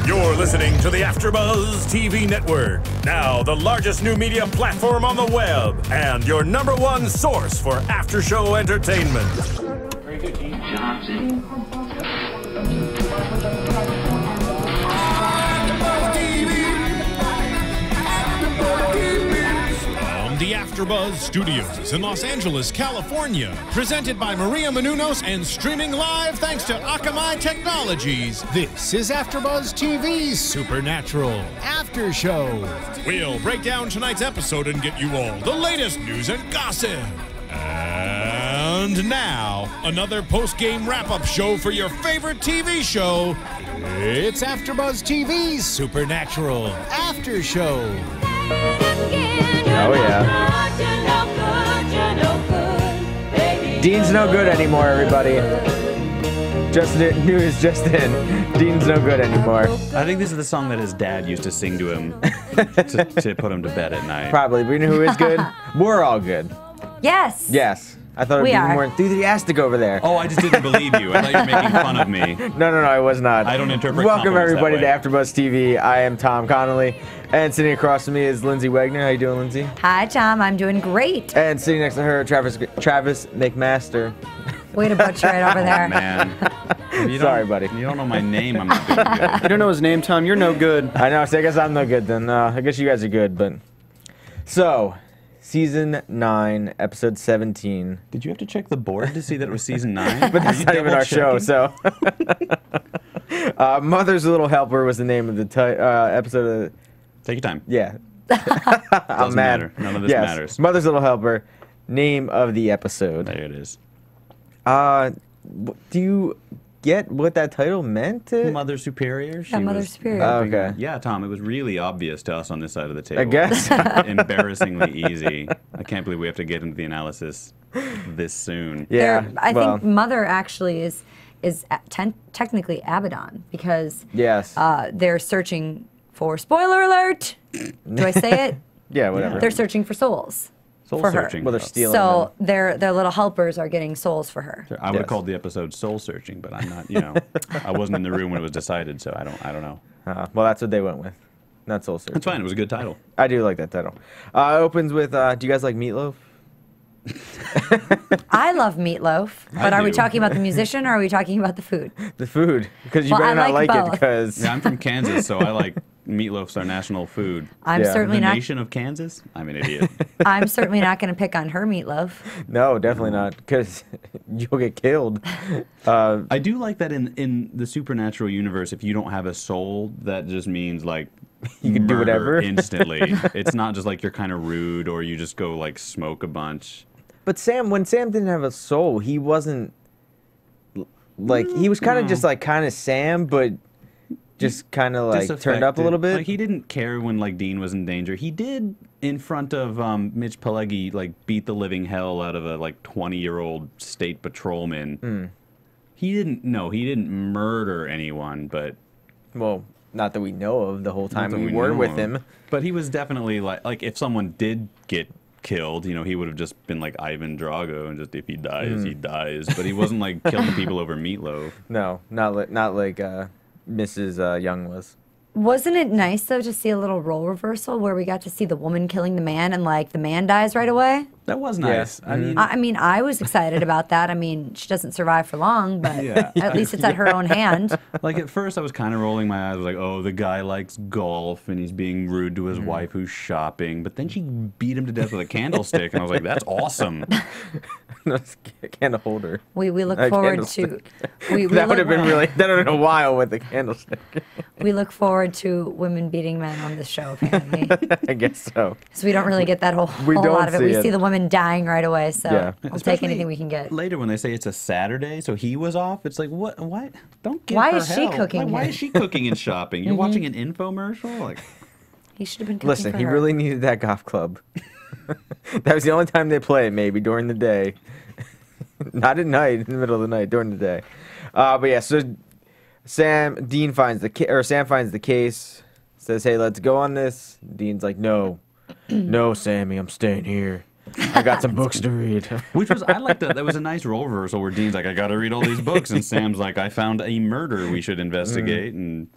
You're listening to the AFTERBUZZ TV network, now the largest new media platform on the web, and your #1 source for after-show entertainment. Very good, Dean. Johnson. The AFTERBUZZ Studios in Los Angeles, California. Presented by Maria Menounos and streaming live thanks to Akamai Technologies. This is AFTERBUZZ TV's Supernatural After Show. We'll break down tonight's episode and get you all the latest news and gossip. And now, another post-game wrap-up show for your favorite TV show. It's AFTERBUZZ TV's Supernatural After Show. Oh, yeah. Dean's no good anymore, everybody. News just in. Dean's no good anymore. I think this is the song that his dad used to sing to him to put him to bed at night. Probably. But you know who is good? We're all good. Yes. Yes. I thought it would be more enthusiastic over there. Oh, I just didn't believe you. I thought you were making fun of me. No, I was not. I don't interpret Welcome, everybody, to that way. AFTERBUZZ TV. I am Tom Connolly. And sitting across from me is Lyndsey Wegner. How you doing, Lyndsey? Hi, Tom. I'm doing great. And sitting next to her, Travis McMaster. Way to butcher it over there. Oh, man. Sorry, buddy. You don't know my name, I'm not doing good. You don't know his name, Tom. You're no good. I know, so I guess I'm no good then. I guess you guys are good, but... So, Season 9, Episode 17. Did you have to check the board to see that it was Season 9? But that's not even our show, so... Mother's Little Helper was the name of the episode of... Take your time. Yeah. I'm mad. Matter. None of this matters. Mother's Little Helper, name of the episode. There it is. Do you get what that title meant? Mother Superior? Yeah, Mother Superior. Okay. Yeah, Tom, it was really obvious to us on this side of the table. I guess. Embarrassingly easy. I can't believe we have to get into the analysis this soon. Yeah. I think Mother actually is technically Abaddon because they're searching for, spoiler alert, do I say it? Yeah, whatever. They're searching for souls. Soul for searching. Well, they're stealing So them. their little helpers are getting souls for her. I would have called the episode Soul Searching, but I'm not, I wasn't in the room when it was decided, so I don't know. Well, that's what they went with. Not Soul Searching. That's fine. It was a good title. I do like that title. It opens with, do you guys like meatloaf? I love meatloaf, but are we talking about the musician or are we talking about the food? The food, because you better not like it because... Yeah, I'm from Kansas, so I like meatloaf's our national food. I'm certainly the not... nation of Kansas? I'm an idiot. I'm certainly not going to pick on her meatloaf. No, definitely not, because you'll get killed. I do like that in the supernatural universe, if you don't have a soul, that just means, like, you can do whatever. Instantly. It's not just like you're kind of rude or you just go, like, smoke a bunch. But when Sam didn't have a soul, he wasn't, like, he was kind of just, like, kind of Sam, but just kind of, like, turned up a little bit. Like, he didn't care when, like, Dean was in danger. He did, in front of Mitch Pileggi, like, beat the living hell out of a, like, 20-year-old state patrolman. He didn't murder anyone, but... Well, not that we know of the whole time we were with him. But he was definitely, like, if someone did get killed, he would have just been like Ivan Drago, and just if he dies, he dies. But he wasn't like killing people over meatloaf. No, not like Mrs. Young was. Wasn't it nice though to see a little role reversal where we got to see the woman killing the man and like the man dies right away? That was nice. Yeah. I mean, I was excited about that. I mean, she doesn't survive for long, but at least it's at her own hand. Like at first I was kind of rolling my eyes. I was like, oh, the guy likes golf and he's being rude to his wife who's shopping. But then she beat him to death with a candlestick, and I was like, that's awesome. Candle holder. We look forward to... That would have been really... That would have been a while with the candlestick. We look forward to women beating men on this show, apparently. I guess so. Because we don't really get that whole lot of it. We see the women dying right away, so we'll take anything we can get. Later when they say it's a Saturday, so he was off, it's like, what? Don't give Why her is she hell. cooking? Why is she cooking and shopping? You're watching an infomercial? Like, he should have been cooking Listen, for he her. really needed that golf club. That was the only time they play it, maybe, during the day. Not at night, in the middle of the night, during the day. But yeah, so Sam finds the case, says, hey, let's go on this. Dean's like, no, Sammy, I'm staying here. I got some books to read. Which was, I liked that. That was a nice role reversal where Dean's like, I got to read all these books. And Sam's like, I found a murder we should investigate. And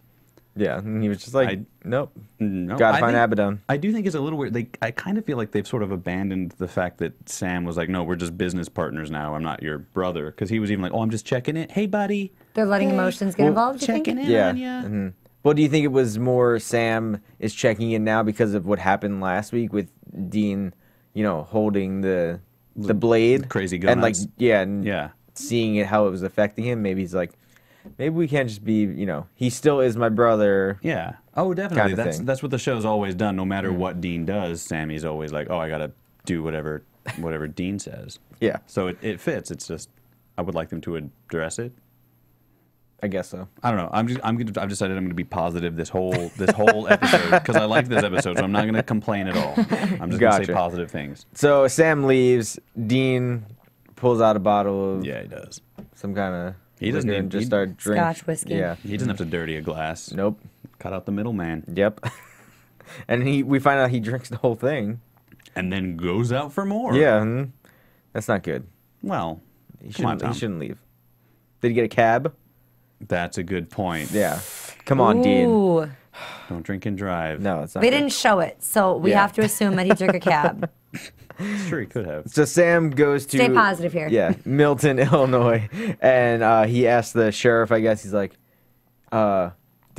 Yeah, and he was just like, nope. No, Gotta find Abaddon. I do think it's a little weird. I kind of feel like they've sort of abandoned the fact that Sam was like, no, we're just business partners now. I'm not your brother. Because he was even like, oh, I'm just checking it. Hey, buddy. They're letting emotions get involved, you think? Checking in on ya. Well, do you think it was more Sam is checking in now because of what happened last week with Dean, holding the blade? Crazy gun. And like, seeing it, how it was affecting him. Maybe he's like, maybe we can't just be, he still is my brother. Yeah. Oh, definitely. Kind of That's what the show's always done. No matter what Dean does, Sammy's always like, oh, I got to do whatever Dean says. Yeah. So it fits. It's just, I would like them to address it. I guess so. I don't know. I've decided I'm going to be positive this whole episode because I like this episode, so I'm not going to complain at all. I'm just going to say positive things. So Sam leaves. Dean pulls out a bottle of he does some kind of. He doesn't even just start drinking Scotch whiskey. Yeah, he doesn't have to dirty a glass. Nope. Cut out the middleman. Yep. And we find out he drinks the whole thing, and then goes out for more. Yeah, that's not good. Well, he shouldn't leave. Did he get a cab? That's a good point. Yeah. Come on, Dean. Don't drink and drive. No, it's not. They didn't show it, so we have to assume that he took a cab. Sure, he could have. So Sam goes to... Stay positive here. Yeah, Milton, Illinois. And he asks the sheriff, I guess, he's like, did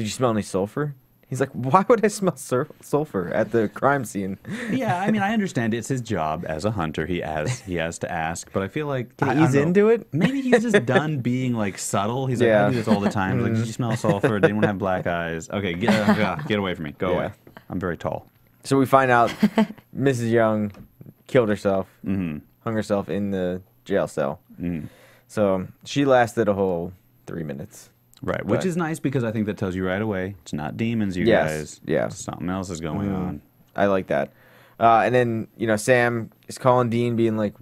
you smell any sulfur? He's like, why would I smell sulfur at the crime scene? Yeah, I mean, I understand it's his job as a hunter. He has to ask, but I feel like he's into it. Maybe he's just done being like subtle. He's like, I do this all the time. He's like, did you smell sulfur? Did anyone have black eyes? Okay, get away from me. Go away. I'm very tall. So we find out Mrs. Young killed herself, hung herself in the jail cell. So she lasted a whole 3 minutes. Right, which is nice because I think that tells you right away it's not demons, you guys. Yeah. Something else is going on. I like that. And then, Sam is calling Dean being like,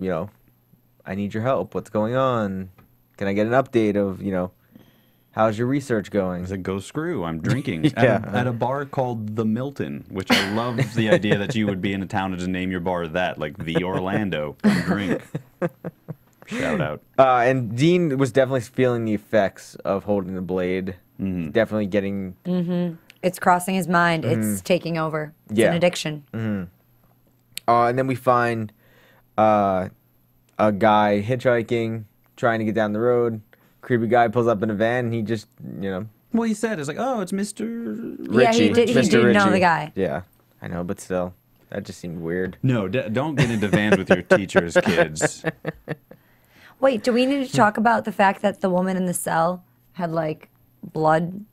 I need your help. What's going on? Can I get an update of, how's your research going? He's like, go screw, I'm drinking. At a bar called The Milton, which I love the idea that you would be in a town and just name your bar that, like The Orlando. Come drink. Shout out. And Dean was definitely feeling the effects of holding the blade. Definitely getting... It's crossing his mind. It's taking over. It's an addiction. And then we find a guy hitchhiking, trying to get down the road. Creepy guy pulls up in a van, and he just, Well, he said, it's like, oh, it's Mr. Richie. Yeah, he did know the guy. Yeah, I know, but still, that just seemed weird. No, don't get into vans with your teachers' kids. Wait, do we need to talk about the fact that the woman in the cell had, like, blood,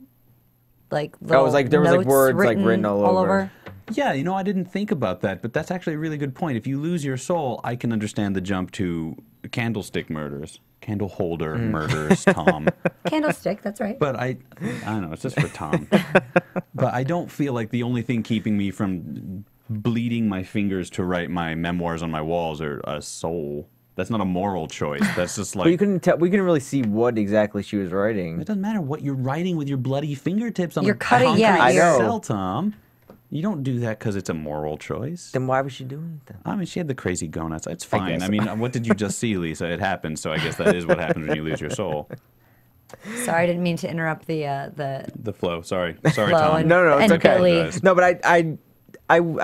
like, little it was like there was like words written all over. over? Yeah, I didn't think about that, but that's actually a really good point. If you lose your soul, I can understand the jump to candlestick murders. Candle holder murders, Tom. Candlestick, that's right. But I don't know, it's just for Tom. But I don't feel like the only thing keeping me from bleeding my fingers to write my memoirs on my walls are a soul. That's not a moral choice. That's just like... But you couldn't tell. We couldn't really see what exactly she was writing. It doesn't matter what you're writing with your bloody fingertips on You're a cutting, concrete yeah, cell, Tom. You don't do that because it's a moral choice. Then why was she doing it then? I mean, she had the crazy gonuts. It's fine. I mean, what did you just see, Lisa? It happened, so I guess that is what happens when you lose your soul. Sorry, I didn't mean to interrupt the flow. Sorry, flow Tom. No, it's and okay. Billy. No, but I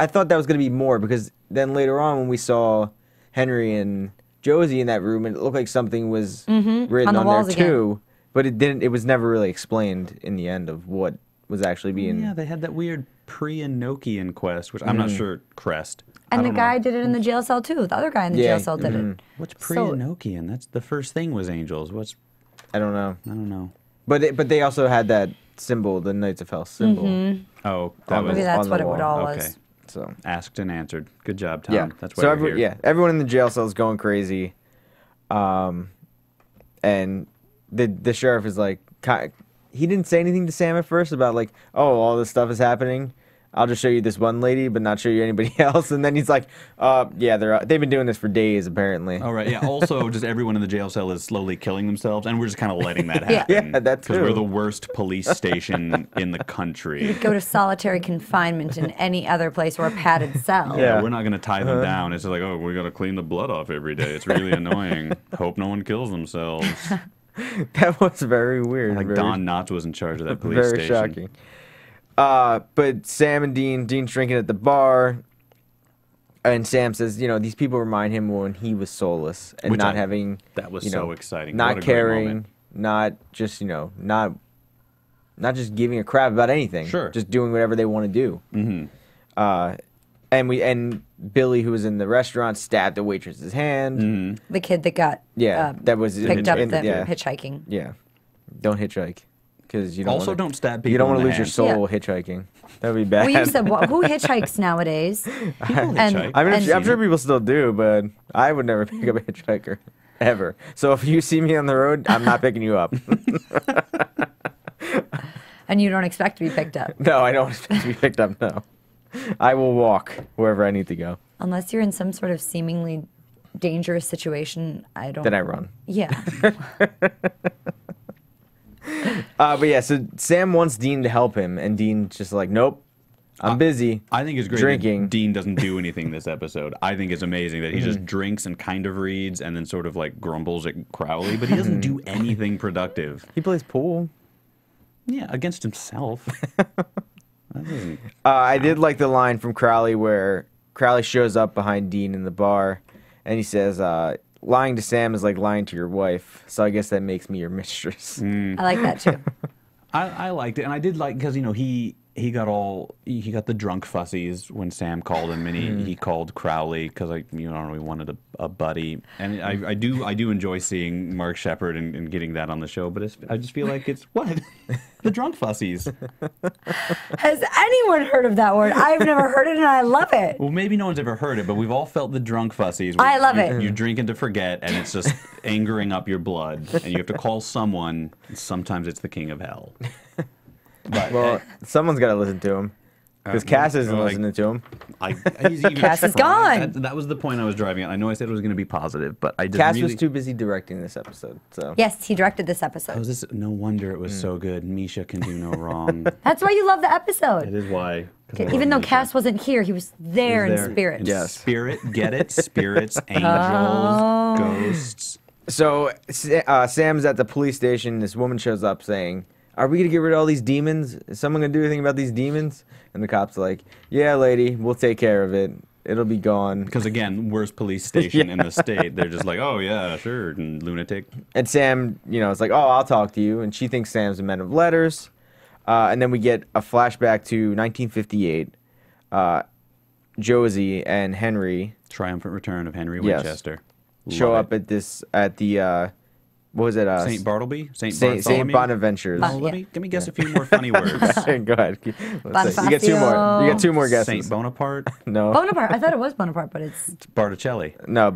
thought that was going to be more because then later on when we saw Henry and Josie in that room, and it looked like something was written on there too, again. But it didn't. It was never really explained in the end of what was actually being. Yeah, they had that weird pre-Enochian quest, which I'm not sure crest. And the guy did it in the jail cell too. The other guy in the jail cell did it. What's pre-Enochian? That's the first thing was angels. What's? I don't know. I don't know. But they also had that symbol, the Knights of Hell symbol. Oh, maybe that's what it all was. Okay. So asked and answered. Good job, Tom. Yeah. That's why we're here. Everyone in the jail cell is going crazy. And the sheriff is like, he didn't say anything to Sam at first about like, oh, all this stuff is happening. I'll just show you this one lady, but not show you anybody else. And then he's like, yeah, they've been doing this for days, apparently. All right, yeah. Also, just everyone in the jail cell is slowly killing themselves, and we're just kind of letting that happen. Yeah, that's true. Because we're the worst police station in the country. You'd go to solitary confinement in any other place or a padded cell. Yeah, we're not going to tie them down. It's like, oh, we got to clean the blood off every day. It's really annoying. Hope no one kills themselves. That was very weird. Like Don Knotts was in charge of that police station. Very shocking. But Sam and Dean's drinking at the bar, and Sam says, you know, these people remind him when he was soulless and not having. That was so exciting. Not caring, not just not just giving a crap about anything. Sure. Just doing whatever they want to do. Mm-hmm. And Billy, who was in the restaurant, stabbed the waitress's hand. Mm-hmm. The kid that got that was picked up hitchhiking. Yeah, don't hitchhike because you don't also don't stab people. You don't want to lose hand. your soul hitchhiking. That would be bad. Well, you said who hitchhikes nowadays? I'm sure people still do, but I would never pick up a hitchhiker ever. So if you see me on the road, I'm not picking you up. And you don't expect to be picked up? No, I don't expect to be picked up. No. I will walk wherever I need to go. Unless you're in some sort of seemingly dangerous situation, I don't. Then I run. Yeah. But yeah, so Sam wants Dean to help him, and Dean's just like, nope, I'm busy. I think it's great drinking. That Dean doesn't do anything this episode. I think it's amazing that he just drinks and kind of reads and then sort of like grumbles at Crowley, but he doesn't do anything productive. He plays pool. Yeah, against himself. I did like the line from Crowley where Crowley shows up behind Dean in the bar, and he says, lying to Sam is like lying to your wife, so I guess that makes me your mistress. I like that too. I liked it, and I did like because he got the drunk fussies when Sam called him, and he called Crowley because he wanted a buddy, and I do enjoy seeing Mark Sheppard and getting that on the show, but I just feel like it's what the drunk fussies. Has anyone heard of that word? I've never heard it, and I love it. Well, maybe no one's ever heard it, but we've all felt the drunk fussies. I love it. You're drinking to forget, and it's just angering up your blood, and you have to call someone. And sometimes it's the king of hell. But, someone's got to listen to him. Because Cass isn't listening to him. Cass is gone. That was the point I was driving at. I know I said it was going to be positive, but I just Cass was too busy directing this episode. So yes, he directed this episode. No wonder it was so good. Misha can do no wrong. That's why you love the episode. That is why. Even though Cass wasn't here, he was there in spirit. Yes. Spirit, get it? Spirits, angels, ghosts. So Sam's at the police station. This woman shows up saying, are we going to get rid of all these demons? Is someone going to do anything about these demons? And the cop's like, yeah, lady, we'll take care of it. It'll be gone. Because, again, worst police station in the state. They're just like, oh, yeah, sure, and lunatic. And Sam, is like, oh, I'll talk to you. And she thinks Sam's a man of letters. And then we get a flashback to 1958. Josie and Henry. Triumphant return of Henry Winchester. Show up at the... what was it? St. Bartleby? St. Bonaventure's. Let me guess a few more funny words. Go ahead. Let's see. You get two more. You get two more guesses. St. Bonaparte? No. Bonaparte. I thought it was Bonaparte, but it's Barticelli. No,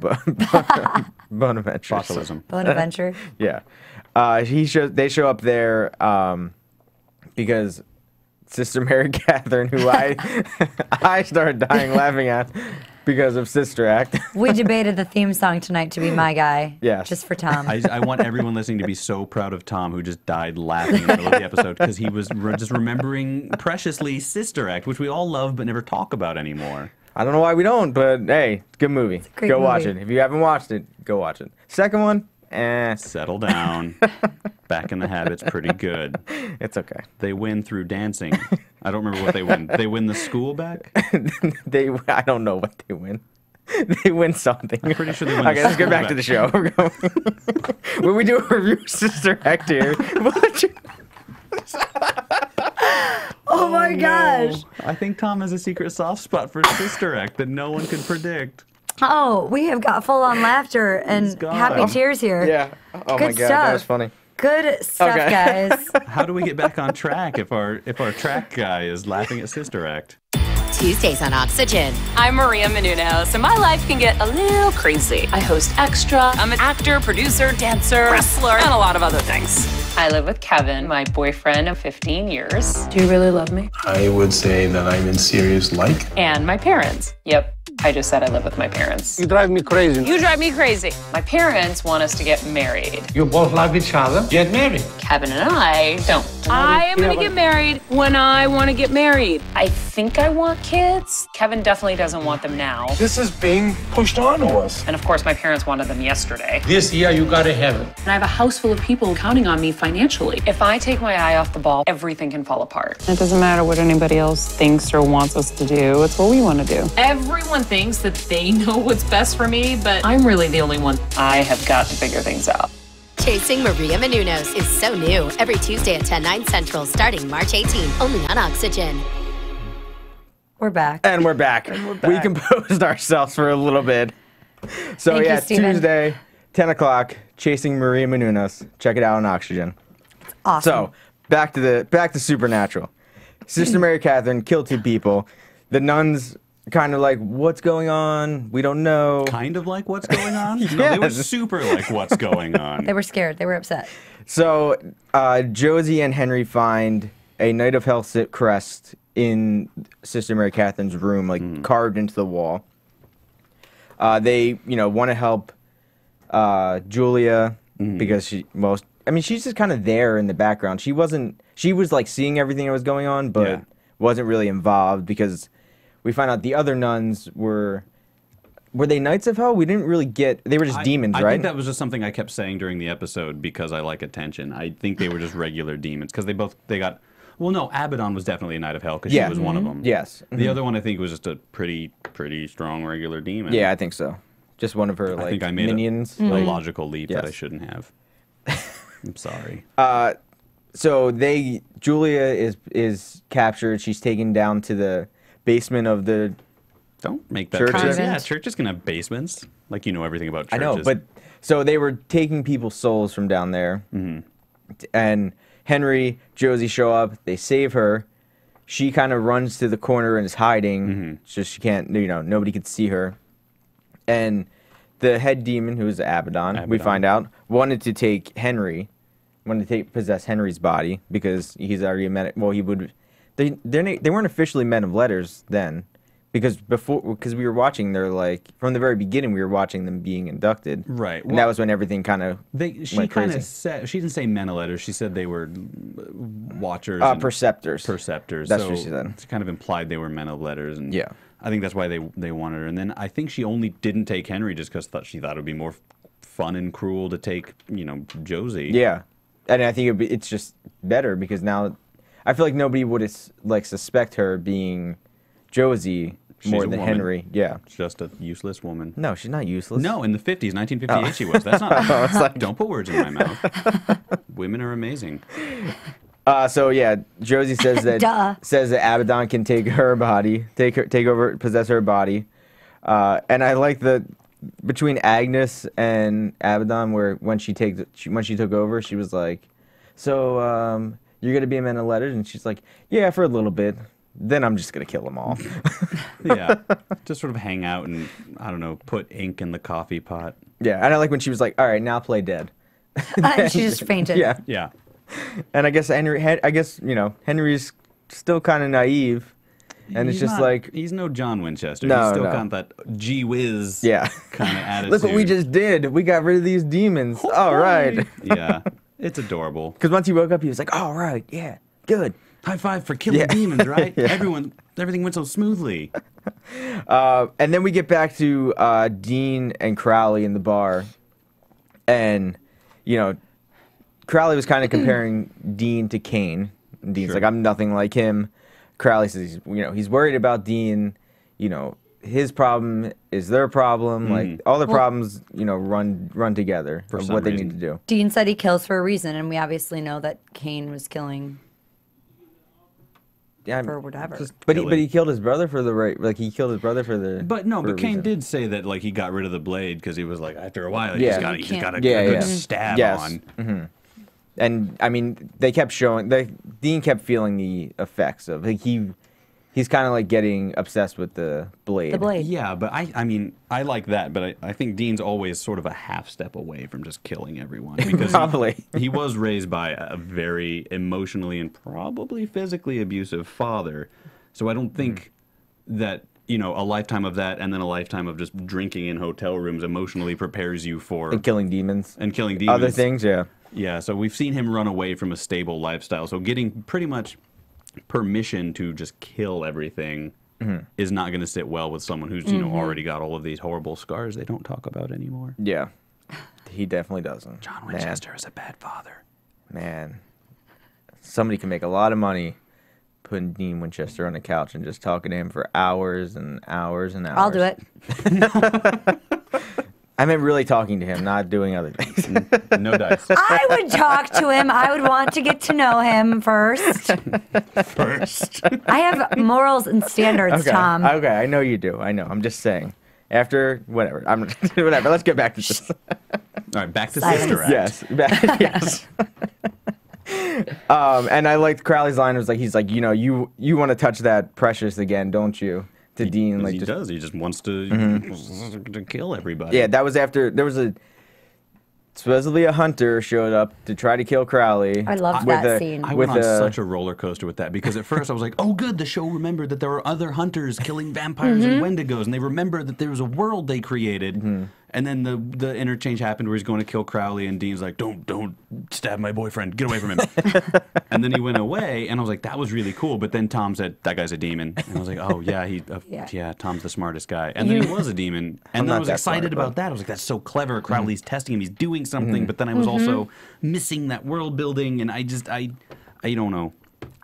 Bonaventure. Botulism. Bonaventure. Yeah. They show up there because Sister Mary Catherine, who I started dying laughing at. Because of Sister Act. We debated the theme song tonight to be My Guy. Yes. Just for Tom. I want everyone listening to be so proud of Tom, who just died laughing in the middle of the episode because he was just remembering preciously Sister Act, which we all love but never talk about anymore. I don't know why we don't, but hey, it's a good movie. Go movie. watch it. If you haven't watched it, go watch it. Second one, Settle down. Back in the Habit's pretty good. It's okay. They win through dancing. I don't remember what they win. They win the school back? I don't know what they win. They win something. I'm pretty sure they win. Okay, let's get back to the show. When we do a review of Sister Act here, oh my gosh. I think Tom has a secret soft spot for Sister Act that no one could predict. Oh, we have got full-on laughter and happy tears here. Yeah. Oh Good my God, stuff. that was funny. Good stuff, guys. How do we get back on track if our track guy is laughing at Sister Act? Tuesdays on Oxygen. I'm Maria Menounos, and my life can get a little crazy. I host Extra. I'm an actor, producer, dancer, wrestler, and a lot of other things. I live with Kevin, my boyfriend of 15 years. Do you really love me? I would say that I'm in serious like. And my parents. Yep. I just said I live with my parents. You drive me crazy. You drive me crazy. My parents want us to get married. You both love each other. Get married. Kevin and I don't. I am going to get married when I want to get married. I think I want kids. Kevin definitely doesn't want them now. This is being pushed on to us. And of course, my parents wanted them yesterday. This year, you gotta have it. And I have a house full of people counting on me financially. If I take my eye off the ball, everything can fall apart. It doesn't matter what anybody else thinks or wants us to do. It's what we want to do. Everyone thinks that they know what's best for me, but I'm really the only one. I have got to figure things out. Chasing Maria Menounos is so new. Every Tuesday at 10, 9 Central, starting March 18, only on Oxygen. We're back. And we're back. We composed ourselves for a little bit. So Thank you, Steven. Tuesday, 10 o'clock, Chasing Maria Menounos. Check it out on Oxygen. It's awesome. So, back to Supernatural. Sister Mary Catherine killed 2 people. The nuns kind of like, what's going on? We don't know. Kind of like what's going on? No, they were super like what's going on. They were scared. They were upset. So, Josie and Henry find a Knight of Hell crest in Sister Mary Catherine's room, like carved into the wall. They, want to help Julia because she's just kind of there in the background. She was like seeing everything that was going on, but wasn't really involved because we find out the other nuns were they Knights of Hell? We didn't really get, they were just demons, right? I think that was just something I kept saying during the episode because I like attention. I think they were just regular demons because they got, well, no, Abaddon was definitely a Knight of Hell because she was one of them. Yes. The other one I think was just a pretty strong regular demon. Yeah, I think so. Just one of her I think I made minions. a logical leap that I shouldn't have. I'm sorry. So Julia is captured. She's taken down to the basement of the Don't make that churches. Yeah, churches can have basements. Like you know everything about churches. I know, but so they were taking people's souls from down there. And Henry, Josie show up. They save her. She kind of runs to the corner and is hiding. So she can't, nobody could see her. And the head demon, who is Abaddon, we find out, wanted to take Henry, possess Henry's body because he's already a man. Well, he would. They weren't officially men of letters then, because we were watching. They're like from the very beginning. We were watching them being inducted. Right. And that was when everything kind of She kind of said she didn't say men of letters. She said they were watchers. Perceptors. Perceptors. That's what she said. She kind of implied they were men of letters, and yeah. I think that's why they wanted her. And then I think she only didn't take Henry just because she thought it would be more fun and cruel to take, Josie. Yeah, and I think it's just better because now I feel like nobody would suspect her being Josie more than Henry. Yeah, she's just a useless woman. No, she's not useless. No, in the 50s, 1958, she was. That's not. Don't put words in my mouth. Women are amazing. So yeah, Josie says that Abaddon can take her body, take over, possess her body, and I like between Agnes and Abaddon, where when she took over, she was like, "So you're gonna be a man of letters," and she's like, "Yeah, for a little bit. Then I'm just gonna kill them all." Yeah, just sort of hang out and I don't know, put ink in the coffee pot. Yeah, and I like when she was like, "All right, now play dead." She just fainted. Yeah, yeah. And I guess Henry's still kind of naive, and it's just like he's no John Winchester. No, he's still got that gee whiz kind of attitude. Look what we just did. We got rid of these demons. Oh, all right. Yeah, it's adorable. Because once he woke up, he was like, "All right, yeah, good. High five for killing demons, right? Yeah. Everything went so smoothly." And then we get back to Dean and Crowley in the bar, and Crowley was kind of comparing Dean to Cain. And Dean's like, "I'm nothing like him." Crowley says, he's worried about Dean. His problem is their problem. Like all the problems, run together for what they need to do. Dean said he kills for a reason, and we obviously know that Cain was killing. Yeah, for whatever. But he killed his brother for the right. Like he killed his brother for the. But no, but Cain did say that he got rid of the blade because he was like after a while he just got a good stab on. And I mean, they kept showing. Dean kept feeling the effects of he's kind of like getting obsessed with the blade. The blade. Yeah, but I mean, I like that, but I think Dean's always sort of a half step away from just killing everyone because he was raised by a very emotionally and probably physically abusive father. So I don't think that you know, a lifetime of that and then a lifetime of just drinking in hotel rooms emotionally prepares you for... And killing demons. And killing demons. Other things, yeah. Yeah, so we've seen him run away from a stable lifestyle. So getting pretty much permission to just kill everything is not going to sit well with someone who's, you know, already got all of these horrible scars they don't talk about anymore. Yeah. He definitely doesn't. John Winchester is a bad father. Man. Somebody can make a lot of money putting Dean Winchester on the couch and just talking to him for hours and hours and hours. I'll do it. I meant really talking to him, not doing other things. No dice. I would talk to him. I would want to get to know him first. I have morals and standards, Okay. Tom. Okay, I know you do. I know. I'm just saying. After, whatever. Whatever. Let's get back to this. All right, back to Silence. Sister Act. Yes. And I liked Crowley's line. Was like, he's like, you know, you want to touch that precious again, don't you? To Dean, like he just, does. He just wants to kill everybody. Yeah, that was after there was supposedly a hunter showed up to try to kill Crowley. I loved that scene. I went on such a roller coaster with that because at first I was like, oh good, the show remembered that there were other hunters killing vampires and Wendigos, and they remembered that there was a world they created. And then the interchange happened where he's going to kill Crowley, and Dean's like, don't stab my boyfriend, get away from him. And then he went away, and I was like, that was really cool. But then Tom said, that guy's a demon, and I was like, oh yeah, yeah, Tom's the smartest guy. And then he was a demon, and then I was excited about that. I was like, that's so clever. Crowley's testing him, he's doing something. But then I was also missing that world building, and I don't know.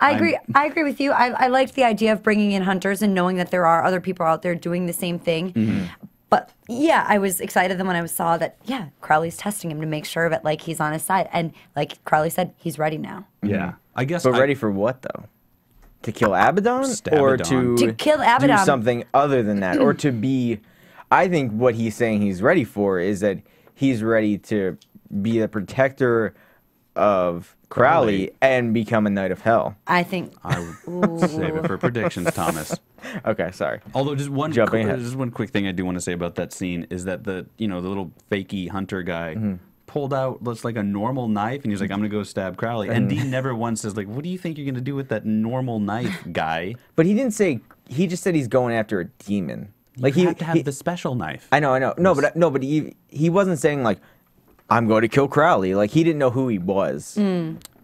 I agree with you. I liked the idea of bringing in hunters and knowing that there are other people out there doing the same thing. But yeah, I was excited then when I saw that, yeah, Crowley's testing him to make sure that like he's on his side. And like Crowley said, he's ready now. Yeah. I guess. But ready for what though? To kill Abaddon? Or to kill Abaddon. Do something other than that? Or to be, I think what he's saying he's ready for is that he's ready to be the protector of Crowley and become a Knight of Hell. I think. I would save it for predictions, Thomas. Okay, sorry. Although just one quick thing I do want to say about that scene is that the little fakey hunter guy pulled out looks like a normal knife and he's like, I'm gonna go stab Crowley. And Dean never once says like, what do you think you're gonna do with that normal knife, guy? But he didn't say. He just said he's going after a demon. Like you have to have the special knife. I know. No, but he wasn't saying like, I'm going to kill Crowley. Like he didn't know who he was.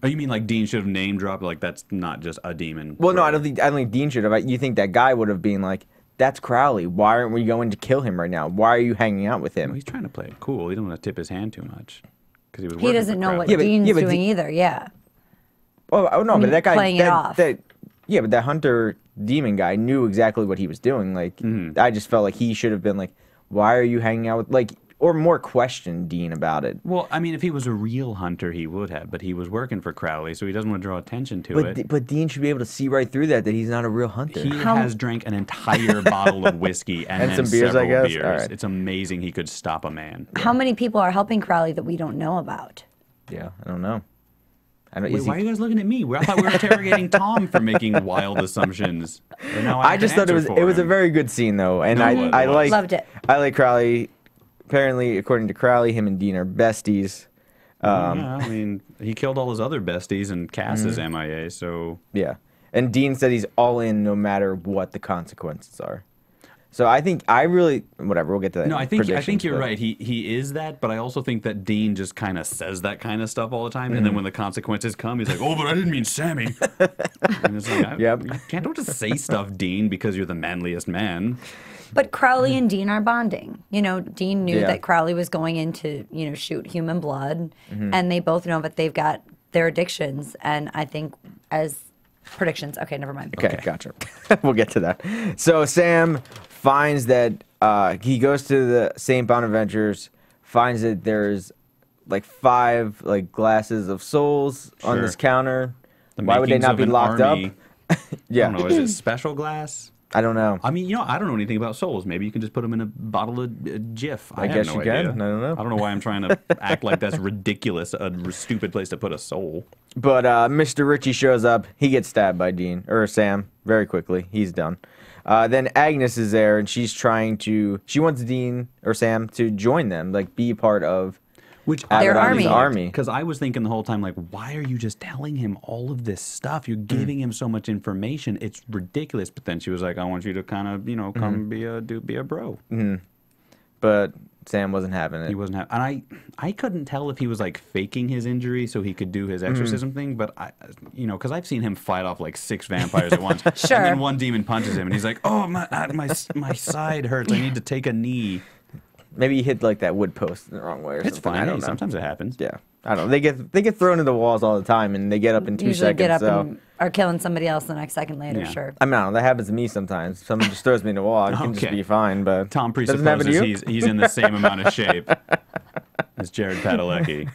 Oh, you mean like Dean should have name dropped? Like that's not just a demon. Well, no, I don't think Dean should have. You think that guy would have been like, that's Crowley. Why aren't we going to kill him right now? Why are you hanging out with him? Well, he's trying to play it cool. He don't want to tip his hand too much because he doesn't know what Dean's doing either. Yeah. Well, no, but that guy playing it off. Yeah, but that hunter demon guy knew exactly what he was doing. Like I just felt like he should have been like, why are you hanging out with like. Or more question Dean about it. Well, I mean, if he was a real hunter, he would have. But he was working for Crowley, so he doesn't want to draw attention to it. But Dean should be able to see right through that he's not a real hunter. He has drank an entire bottle of whiskey and then some beers, several I guess. beers. All right. It's amazing he could stop a man. How many people are helping Crowley that we don't know about? Yeah, I don't know. Wait, why are you guys looking at me? I thought we were interrogating Tom for making wild assumptions. I just thought it was a very good scene though, and I loved it. I like Crowley. Apparently, according to Crowley, him and Dean are besties. Yeah, I mean, he killed all his other besties, and Cass is MIA, so... Yeah. And Dean said he's all in no matter what the consequences are. So I think whatever, we'll get to that. No, I think you're right. He is that, but I also think that Dean just kind of says that kind of stuff all the time, and then when the consequences come, he's like, oh, but I didn't mean Sammy. And it's like, you don't just say stuff, Dean, because you're the manliest man. But Crowley and Dean are bonding. You know, Dean knew that Crowley was going in to, shoot human blood, and they both know that they've got their addictions, and I think as predictions. Okay, never mind. Okay, gotcha. We'll get to that. So Sam finds that he goes to the St. Bonaventures, finds that there's like 5 like glasses of souls on this counter. Why would they not be locked up? Yeah. I don't know. Is it special glass? I don't know. I mean, I don't know anything about souls. Maybe you can just put them in a bottle of Jif. I guess you can. I don't know. I don't know why I'm trying to act like that's ridiculous, a stupid place to put a soul. But Mr. Ritchie shows up. He gets stabbed by Dean, or Sam, very quickly. He's done. Then Agnes is there, and she wants Dean, or Sam, to join them, like be part of Which their army. Because I was thinking the whole time, like, why are you just telling him all of this stuff? You're giving him so much information. It's ridiculous. But then she was like, I want you to kind of, come be a bro. But Sam wasn't having it. He wasn't having, and I couldn't tell if he was like faking his injury so he could do his exorcism thing. But because I've seen him fight off like 6 vampires at once. Sure. And then one demon punches him, and he's like, "Oh my side hurts. I need to take a knee." Maybe he hit like that wood post in the wrong way or It's something. fine. I don't know. Sometimes it happens. Yeah. I don't know. They get thrown into walls all the time, and they get up in 2 Usually seconds. get up so. and are killing somebody else the next second later, Yeah. sure. I mean, I don't know. That happens to me sometimes. Someone just throws me in a wall. I can just be fine, but Tom doesn't happen to presupposes you? he's in the same amount of shape as Jared Padalecki.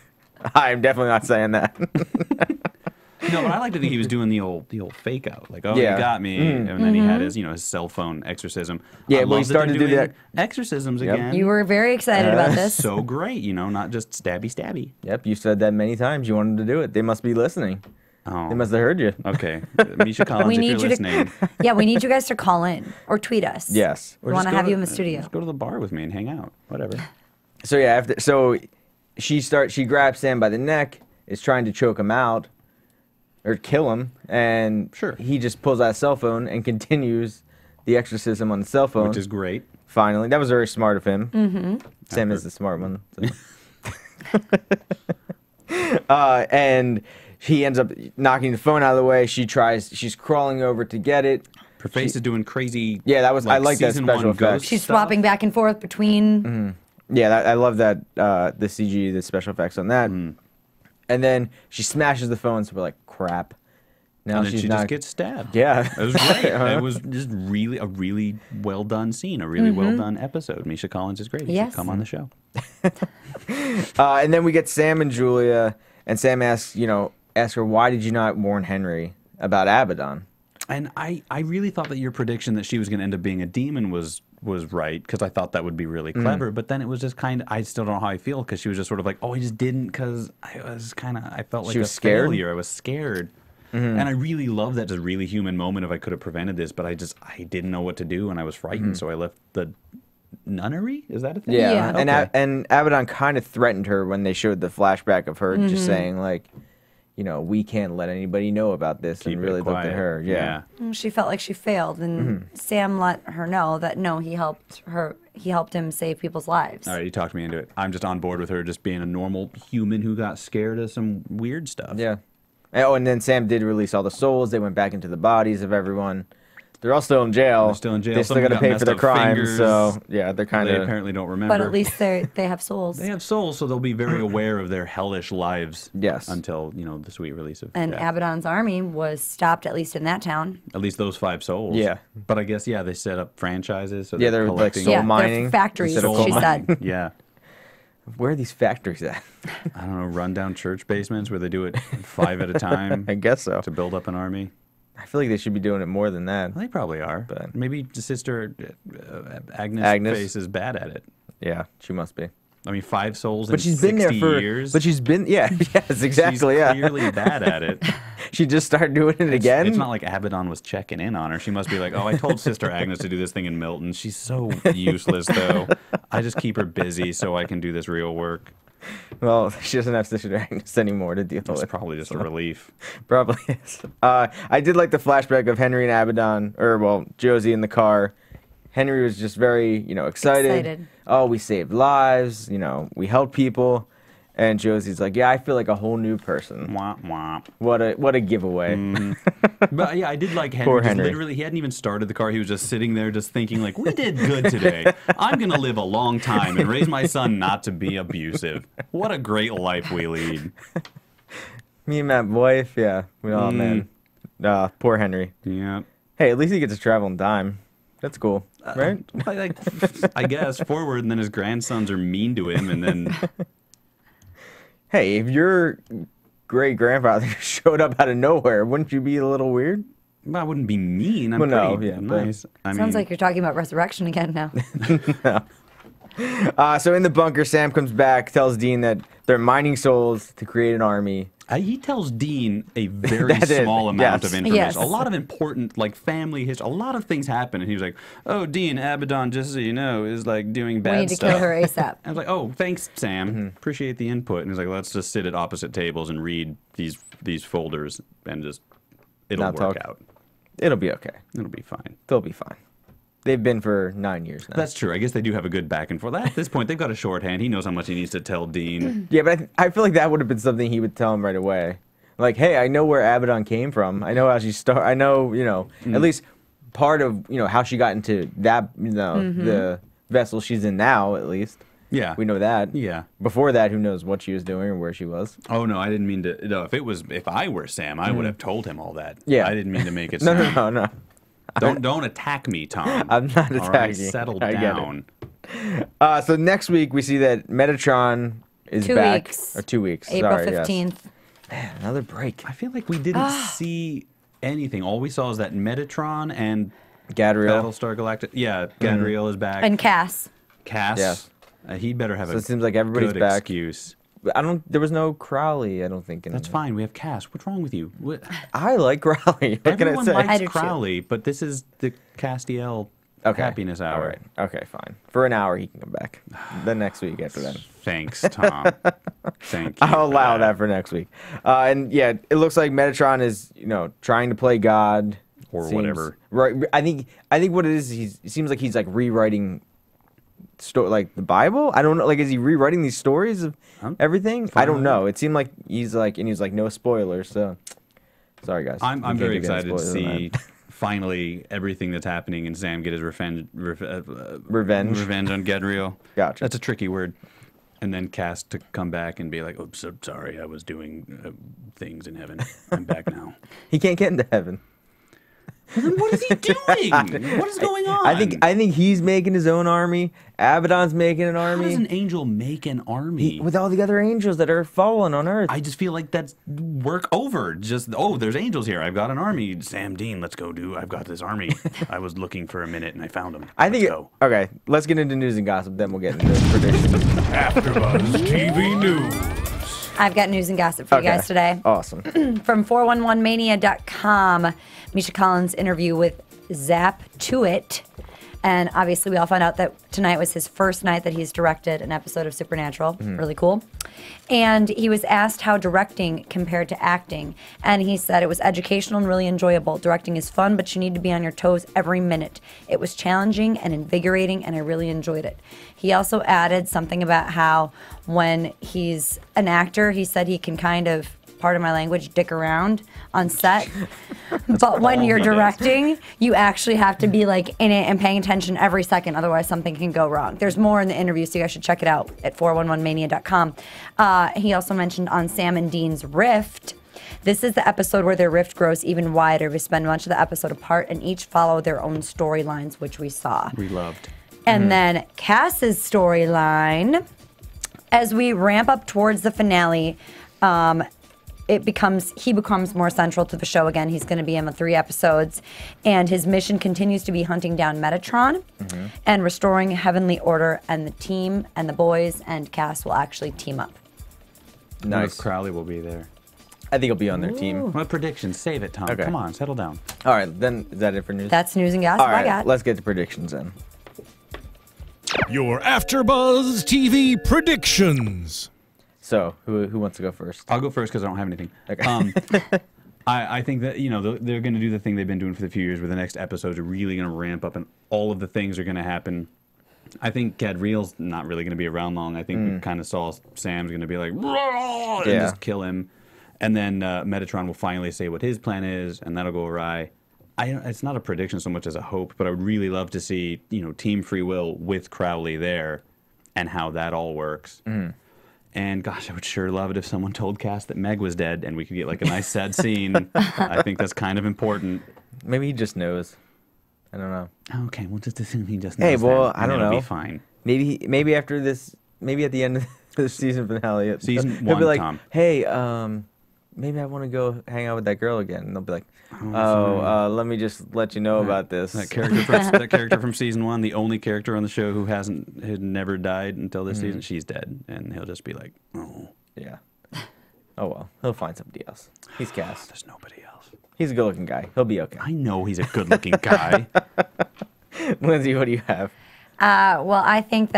I'm definitely not saying that. No, but I like to think he was doing the old fake out, like, oh, Yeah. you got me, and then he had his his cell phone exorcism. Yeah, I well, he love that they're started to do doing that. exorcisms Yep. again. You were very excited about this. So great, not just stabby. Yep, you said that many times. You wanted to do it. They must be listening. Oh, They must have heard you. okay. Misha Collins, We if need you're you listening, to, yeah, we need you guys to call in or tweet us. Yes. We want to have you in the studio. Just go to the bar with me and hang out, whatever. So yeah, she grabs Sam by the neck, is trying to choke him out or kill him, and Sure. he just pulls out a cell phone and continues the exorcism on the cell phone. Which is great. Finally, that was very smart of him. Mm-hmm. Sam is the smart one. So. And he ends up knocking the phone out of the way. She's crawling over to get it. Her face is doing crazy. Yeah, that was. I like that season special one effect. ghost She's stuff. swapping back and forth between. Yeah, I love that the CG, the special effects on that. And then she smashes the phone, so we're like, crap. Now And then she's she not. just gets stabbed. Yeah, It was great. It was just a really well done scene, a really well done episode. Misha Collins is great. She Yes. should come on the show. And then we get Sam and Julia, and Sam asks her, why did you not warn Henry about Abaddon? And I really thought that your prediction that she was going to end up being a demon was right, because I thought that would be really clever. But then it was just kind of, I still don't know how I feel, because she was just sort of like, oh, I just didn't, because I felt like She a was scared? failure. I was scared. And I really love that, just really human moment of I could have prevented this, but I didn't know what to do, and I was frightened, so I left the nunnery? Is that a thing? Yeah, Yeah. And Abaddon kind of threatened her when they showed the flashback of her just saying, like, we can't let anybody know about this, Keep and it really looked at quiet. her. Yeah. She felt like she failed, and Sam let her know that no, he helped her. He helped him save people's lives. All right, you talked me into it. I'm just on board with her just being a normal human who got scared of some weird stuff. Yeah. Oh, and then Sam did release all the souls. They went back into the bodies of everyone. They're all still in jail. They're still in jail. They still Some got to got pay for messed their up crimes. fingers. So yeah, they're kind They of. apparently don't remember. But at least they have souls. They have souls, so they'll be very aware of their hellish lives. Yes. Until the sweet release of. And death. Abaddon's army was stopped, at least in that town. At least those 5 souls. Yeah. But I guess they set up franchises. So Yeah, they're like collecting soul Yeah, they're mining. factories, instead of she coal said. mining. Yeah. Where are these factories at? I don't know, rundown church basements where they do it 5 at a time. I guess so. To build up an army. I feel like they should be doing it more than that. They probably are. But maybe Sister Agnes Face is bad at it. Yeah, she must be. I mean, 5 souls But in she's been 60 there for years. But she's been yes, exactly. She's Yeah, clearly bad at it. she just started doing it again. It's not like Abaddon was checking in on her. She must be like, oh, I told Sister Agnes to do this thing in Milton. She's so useless, though. I just keep her busy so I can do this real work. Well, she doesn't have Sister Agnes anymore to deal It's with. probably just a relief. Probably is. I did like the flashback of Henry and Abaddon, Josie in the car. Henry was just very, excited. Oh, we saved lives. We helped people. And Josie's like, yeah, I feel like a whole new person. Womp womp. What a giveaway. But yeah, I did like Henry. Poor Just Henry. literally, he hadn't even started the car. He was just sitting there just thinking like, we did good today. I'm going to live a long time and raise my son not to be abusive. What a great life we lead. Me and my wife, yeah. Oh, man. Poor Henry. Yeah. Hey, at least he gets to travel in time. That's cool, right? I guess forward, and then his grandsons are mean to him, and then Hey, if your great-grandfather showed up out of nowhere, wouldn't you be a little weird? well, I wouldn't be mean. I'm Well, no, pretty yeah, but- nice. I Sounds mean, like you're talking about resurrection again now. So in the bunker, Sam comes back, tells Dean that they're mining souls to create an army. He tells Dean a very small amount of information. Yes. A lot of important, like, family history. A lot of things happen. And he was like, oh, Dean, Abaddon, just so you know, is, like, doing bad We need to stuff. kill her ASAP. I was like, oh, thanks, Sam. Appreciate the input. And he's like, let's just sit at opposite tables and read these folders and just, it'll Not work talk. out. It'll be okay. It'll be fine. They'll be fine. They've been for 9 years now. That's true. I guess they do have a good back and forth. At this point, they've got a shorthand. He knows how much he needs to tell Dean. Yeah, but I feel like that would have been something he would tell him right away. Like, hey, I know where Abaddon came from. I know how she started. I know, at least part of, how she got into that, the vessel she's in now, at least. Yeah. We know that. Yeah. Before that, who knows what she was doing or where she was. Oh, no, I didn't mean to. No, if I were Sam, I would have told him all that. Yeah. I didn't mean to make it No, sound. no. Don't attack me, Tom. I'm not All right, attacking. settle I get down. it. So next week, we see that Metatron is 2 back. weeks. Or 2 weeks. April Sorry, yes. 15th. Man, another break. I feel like we didn't see anything. All we saw is that Metatron and Gadriel. Battlestar Galactica. Yeah, Gadriel is back. And Cass. Cass. Yes. He better have So a it seems like everybody's good back. excuse. There was no Crowley, I don't think. That's fine. We have Cass. What's wrong with you? I like Crowley. What can I Everyone say? I likes do too. Crowley, but this is the Castiel happiness hour. All right. Okay, fine. For an hour, he can come back. The next week after that. Thanks, Tom. Thank you. I'll allow that for next week. And yeah, it looks like Metatron is, trying to play God Or whatever. Right. I think what it is, it seems like he's like rewriting like the Bible. I don't know. Like, is he rewriting these stories of everything? I don't know. It seemed like he's like, and he was like, no spoilers. So sorry, guys. I'm We can't very give you any excited to spoilers on see that. finally everything that's happening and Sam get his revenge on Gadriel. Gotcha. That's a tricky word. And then Cass to come back and be like, "Oh, so sorry, I was doing things in heaven. I'm back now." He can't get into heaven. Well, then what is he doing? What is going on? I think he's making his own army. Abaddon's making an How army. does an angel make an army? With all the other angels that are fallen on Earth. I just feel like that's work over. Just, oh, there's angels here. I've got an army. Sam Dean, let's go I've got this army. I was looking for a minute and I found them. Let's go. Okay, let's get into news and gossip, then we'll get into predictions. AfterBuzz TV News. I've got news and gossip for you guys today. Awesome. From 411mania.com, Misha Collins' interview with Zap To It. And obviously, we all found out that tonight was his first night that he's directed an episode of Supernatural. Really cool. And he was asked how directing compared to acting. And he said it was educational and really enjoyable. Directing is fun, but you need to be on your toes every minute. It was challenging and invigorating, and I really enjoyed it. He also added something about how when he's an actor, he said he can kind of, pardon my language, dick around on set. But when you're directing, you actually have to be like in it and paying attention every second. Otherwise, something can go wrong. There's more in the interview, so you guys should check it out at 411mania.com. He also mentioned on Sam and Dean's rift. This is the episode where their rift grows even wider. We spend much of the episode apart and each follow their own storylines, which we saw. We loved. And then Cass's storyline, as we ramp up towards the finale, he becomes more central to the show again. He's going to be in the 3 episodes, and his mission continues to be hunting down Metatron and restoring heavenly order. And the team and the boys and Cass will actually team up. Nice. Crowley will be there. I think he'll be on their team. What predictions? Save it, Tom. Okay. Come on, settle down. All right, then is that it for news? That's news and gossip All right, I got. let's get to predictions then. Your AfterBuzz TV predictions. So, who wants to go first? I'll go first because I don't have anything. Okay. I think that, they're going to do the thing they've been doing for the few years where the next episodes are really going to ramp up and all of the things are going to happen. I think Gadriel's not really going to be around long. I think we kind of saw Sam's going to be like, and just kill him. And then Metatron will finally say what his plan is, and that'll go awry. It's not a prediction so much as a hope, but I would really love to see, Team Free Will with Crowley there and how that all works. And gosh, I would sure love it if someone told Cass that Meg was dead and we could get like a nice sad scene. I think that's kind of important. Maybe he just knows. I don't know. Okay, we'll just assume he just knows. Hey, well, that, I don't it'll know. Be fine. Maybe after this, maybe at the end of the season finale, Season he'll be 1, like, Tom. hey, maybe I want to go hang out with that girl again. And they'll be like, let me just let you know about this. That character from season 1, the only character on the show who had never died until this season, she's dead, and he'll just be like, oh, yeah. Oh well, he'll find somebody else. He's cast. There's nobody else. He's a good-looking guy. He'll be okay. I know he's a good-looking guy. Lyndsey, what do you have? Well, I think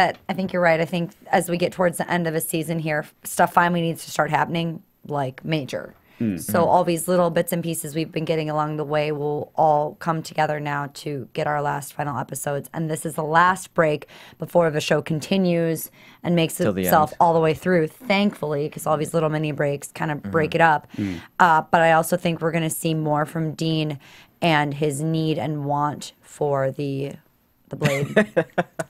you're right. I think as we get towards the end of a season here, stuff finally needs to start happening, like major. So all these little bits and pieces we've been getting along the way will all come together now to get our last final episodes. And this is the last break before the show continues and makes itself all the way through, thankfully, because all these little mini breaks kind of break it up. But I also think we're going to see more from Dean and his need and want for the blade.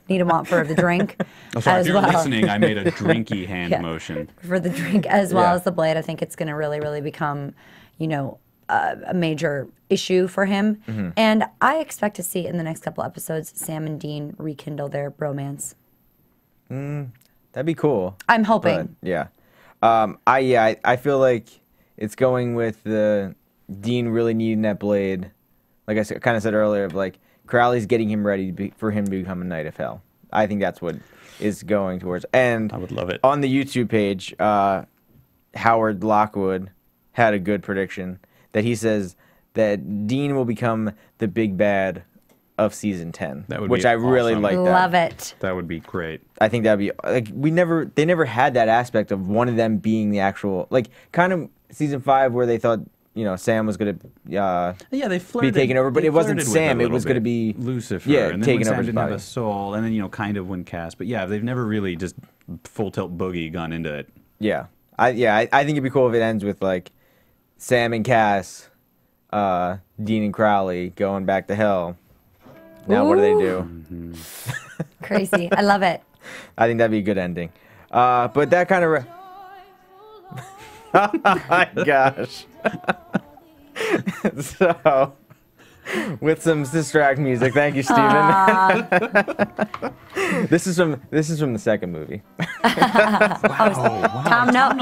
Need and want for the drink. Oh, sorry, if you're listening, I made a drinky hand motion. For the drink as well as the blade. I think it's going to really, really become, you know, a major issue for him. And I expect to see in the next couple episodes Sam and Dean rekindle their bromance. That'd be cool. I'm hoping. But, yeah. I feel like it's going with the Dean really needing that blade. Like I kind of said earlier, like Crowley's getting him ready for him to become a Knight of Hell. I think that's what is going towards. And I would love it. On the YouTube page, Howard Lockwood had a good prediction that he says that Dean will become the big bad of season 10. That would which be I really awesome. like. Love it. That would be great. I think that'd be like they never had that aspect of one of them being the actual like kind of season 5 where they thought. You know, Sam was going to they flirted, be taken over, but it wasn't Sam. It was going to be Lucifer. Yeah, and then taken when over Sam his didn't body. have a soul, and then, you know, kind of when Cass. But yeah, they've never really just full tilt boogie gone into it. Yeah. I think it'd be cool if it ends with, like, Sam and Cass, Dean and Crowley going back to hell. Now what do they do? Crazy. I love it. I think that'd be a good ending. But that kind of... Oh my gosh. So, with some Sister Act music, thank you, Steven. This is from the second movie. Wow.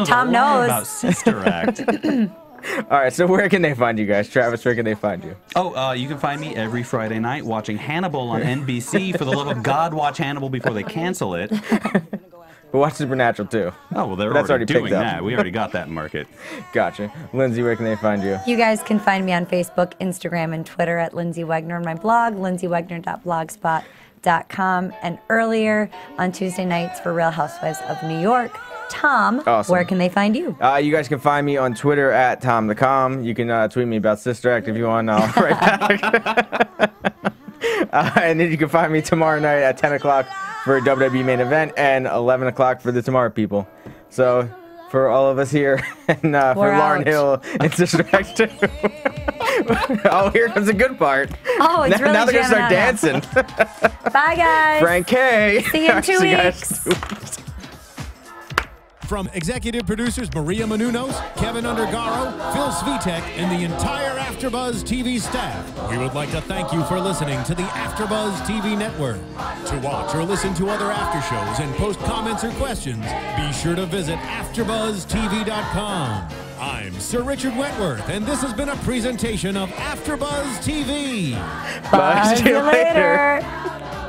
Tom knows about Sister Act. All right, so where can they find you guys? Travis, where can they find you? Oh, you can find me every Friday night watching Hannibal on NBC. For the love of God, watch Hannibal before they cancel it. But watch Supernatural too. Oh, well, they're that's already doing picked up. that. We already got that market. Gotcha. Lyndsey, where can they find you? You guys can find me on Facebook, Instagram, and Twitter at Lyndsey Wegner, and my blog, lindseywegner.blogspot.com. And earlier on Tuesday nights for Real Housewives of New York, Tom, Awesome. Where can they find you? You guys can find me on Twitter at TomTheCom. You can tweet me about Sister Act if you want. I'll write back. And then you can find me tomorrow night at 10 o'clock for a WWE main event and 11 o'clock for the Tomorrow People. So, for all of us here, and for Lauren Hill and Sister Act 2. Oh, here comes the good part. Oh, it's really now they're going to start dancing. Bye, guys. Frank K. See you in 2 weeks. From executive producers Maria Menounos, Kevin Undergaro, Phil Svitek, and the entire AfterBuzz TV staff, we would like to thank you for listening to the AfterBuzz TV network. To watch or listen to other after shows and post comments or questions, be sure to visit AfterBuzzTV.com. I'm Sir Richard Wentworth, and this has been a presentation of AfterBuzz TV. Buzz you later.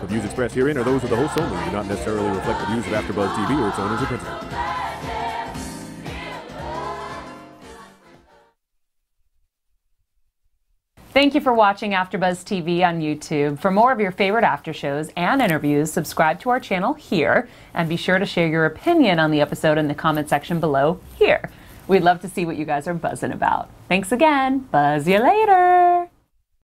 The views expressed herein are those of the hosts only and do not necessarily reflect the views of AfterBuzz TV or its owners or principals. Thank you for watching AfterBuzz TV on YouTube. For more of your favorite after shows and interviews, subscribe to our channel here, and be sure to share your opinion on the episode in the comment section below here. We'd love to see what you guys are buzzing about. Thanks again. Buzz you later.